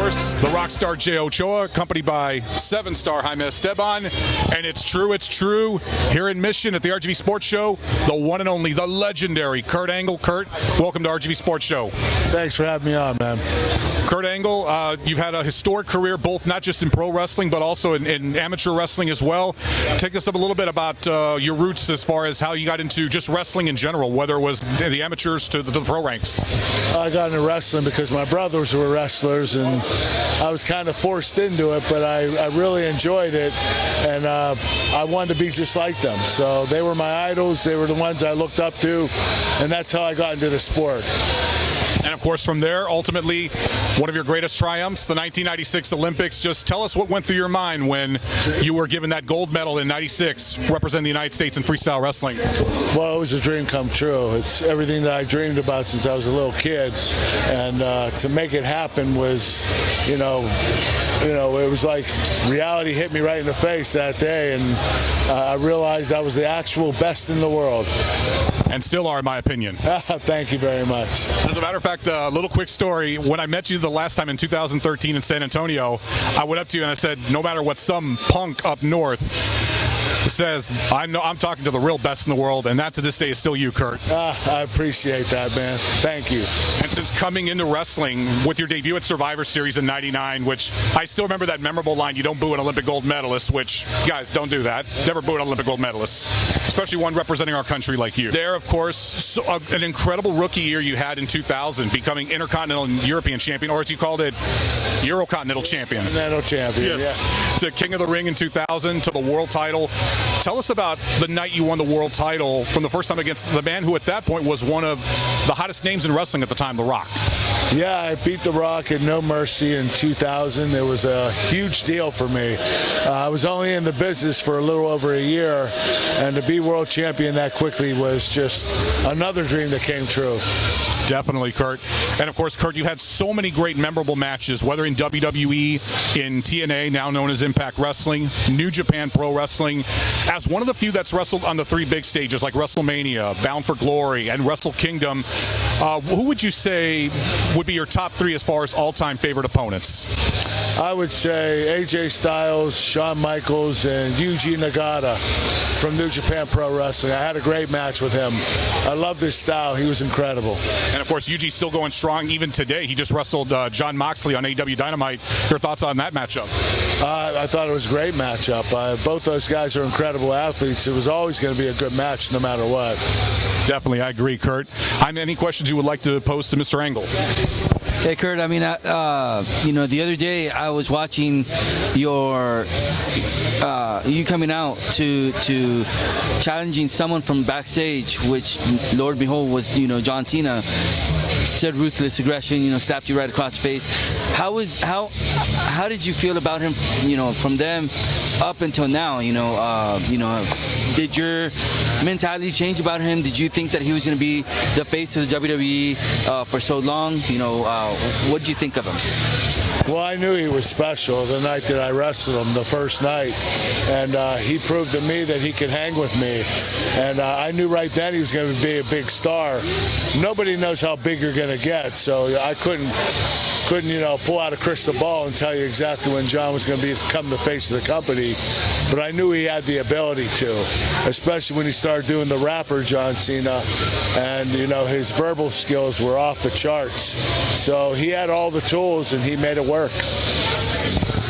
course, the rock star Jay Ochoa, accompanied by 7-star Jaime Esteban. And it's true. Here in Mission at the RGV Sports Show, the one and only, the legendary Kurt Angle. Kurt, welcome to RGV Sports Show. Thanks for having me on, man. Kurt Angle, you've had a historic career, both not just in pro wrestling, but also in amateur wrestling as well. Take us up a little bit about your roots as far as how you got into just wrestling in general, whether it was the amateurs to the pro ranks. I got into wrestling because my brothers were wrestlers, and I was kind of forced into it, but I really enjoyed it, and I wanted to be just like them. So they were my idols. They were the ones I looked up to, and that's how I got into the sport. And of course, from there, ultimately, one of your greatest triumphs, the 1996 Olympics. Just tell us what went through your mind when you were given that gold medal in '96, representing the United States in freestyle wrestling. Well, it was a dream come true. It's everything that I dreamed about since I was a little kid, and to make it happen was, it was like reality hit me right in the face that day, and I realized I was the actual best in the world. And still are, in my opinion. Thank you very much. As a matter of fact, a little quick story. When I met you the last time in 2013 in San Antonio, I went up to you and I said, no matter what some punk up north says, I'm talking to the real best in the world, and that to this day is still you, Kurt. I appreciate that, man. Thank you. And since coming into wrestling with your debut at Survivor Series in '99, which I still remember that memorable line, you don't boo an Olympic gold medalist, which, guys, don't do that. Never boo an Olympic gold medalist, especially one representing our country like you. There, of course, an incredible rookie year you had in 2000, becoming Intercontinental and European champion, or as you called it, Eurocontinental champion. Continental champion, yes. Yeah. To King of the Ring in 2000, to the world title. Tell us about the night you won the world title from the first time against the man who at that point was one of the hottest names in wrestling at the time, The Rock. Yeah, I beat The Rock at No Mercy in 2000. It was a huge deal for me. I was only in the business for a little over a year, and to be world champion that quickly was just another dream that came true. Definitely, Kurt. And of course, Kurt, you had so many great memorable matches, whether in WWE, in TNA, now known as Impact Wrestling, New Japan Pro Wrestling, as one of the few that's wrestled on the three big stages like WrestleMania, Bound for Glory, and Wrestle Kingdom. Who would you say would be your top three as far as all-time favorite opponents? I would say AJ Styles, Shawn Michaels, and Yuji Nagata from New Japan Pro Wrestling. I had a great match with him. I love his style. He was incredible. And of course, Yuji's still going strong even today. He just wrestled John Moxley on AEW Dynamite. Your thoughts on that matchup? I thought it was a great matchup. Both those guys are incredible athletes. It was always going to be a good match no matter what. Definitely, I agree, Kurt. Any questions you would like to pose to Mr. Angle? Hey, Kurt, the other day I was watching you coming out to challenging someone from backstage, which, Lord behold, was, John Cena. Said ruthless aggression, slapped you right across the face. How did you feel about him, from them up until now? Did your mentality change about him? Did you think that he was going to be the face of the WWE for so long? What did you think of him? Well, I knew he was special the night that I wrestled him, the first night, and he proved to me that he could hang with me, and I knew right then he was going to be a big star. Nobody knows how big you're going to get, so I couldn't pull out a crystal ball and tell you exactly when John was going to become the face of the company, but I knew he had the ability to, especially when he started doing the rapper John Cena, and his verbal skills were off the charts. So he had all the tools and he made it work.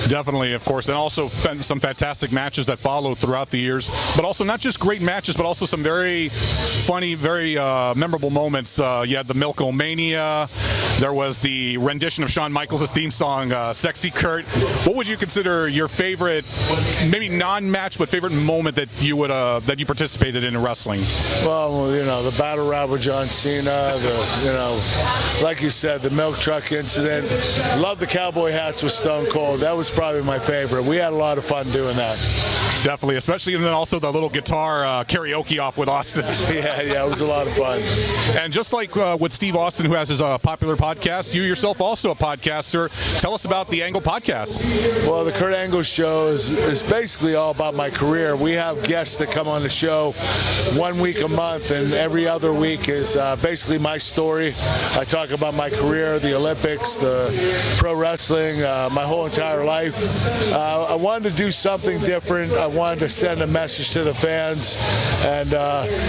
Definitely, of course, and also some fantastic matches that followed throughout the years, but also not just great matches, but also some very funny, very memorable moments. You had the Milk-O-Mania. There was the rendition of Shawn Michaels' theme song, Sexy Kurt. What would you consider your favorite, maybe non-match, but favorite moment that you participated in wrestling? Well, the battle rap with John Cena, like you said, the milk truck incident. Love the cowboy hats with Stone Cold. That was probably my favorite. We had a lot of fun doing that. Definitely, especially, and then also the little guitar karaoke off with Austin. Yeah, it was a lot of fun. And just like with Steve Austin, who has his popular podcast, you yourself also a podcaster. Tell us about the Angle podcast. Well, the Kurt Angle Show is basically all about my career. We have guests that come on the show 1 week a month, and every other week is basically my story. I talk about my career, the Olympics, the pro wrestling, my whole entire life. I wanted to do something different. I wanted to send a message to the fans and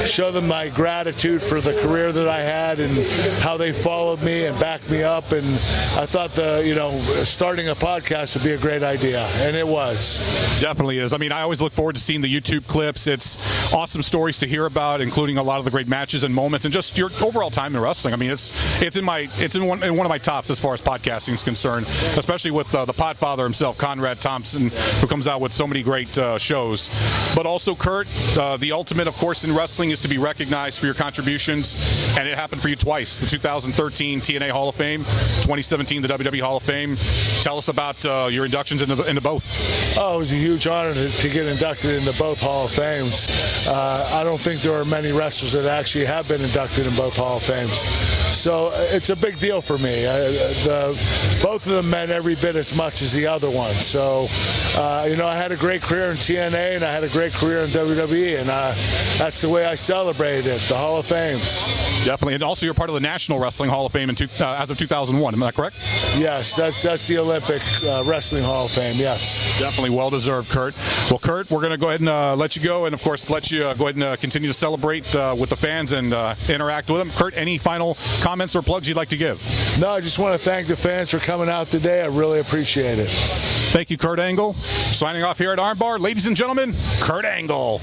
show them my gratitude for the career that I had and how they followed me and backed me up. And I thought starting a podcast would be a great idea, and it was. Definitely is. I mean, I always look forward to seeing the YouTube clips. It's awesome stories to hear about, including a lot of the great matches and moments, and just your overall time in wrestling. I mean, it's in one of my tops as far as podcasting is concerned, especially with the Podfather himself, Conrad Thompson, who comes out with so many great shows. But also, Kurt, the ultimate, of course, in wrestling is to be recognized for your contributions, and it happened for you twice: the 2013 TNA Hall of Fame, 2017 the WWE Hall of Fame. Tell us about your inductions into both. Oh, it was a huge honor to get inducted into both Hall of Fames. I don't think there are many wrestlers that actually have been inducted in both Hall of Fames. So it's a big deal for me. Both of them meant every bit as much as the other one. So, I had a great career in TNA and I had a great career in WWE, and that's the way I celebrated it, the Hall of Fames. Definitely. And also you're part of the National Wrestling Hall of Fame as of 2001. Am I correct? Yes, that's the Olympic Wrestling Hall of Fame, yes. Definitely well-deserved, Kurt. Well, Kurt, we're going to go ahead and let you go, and, of course, let you go ahead and continue to celebrate with the fans and interact with them. Kurt, any final comments or plugs you'd like to give? No, I just want to thank the fans for coming out today. I really appreciate it. Thank you, Kurt Angle. Signing off here at Armbar. Ladies and gentlemen, Kurt Angle.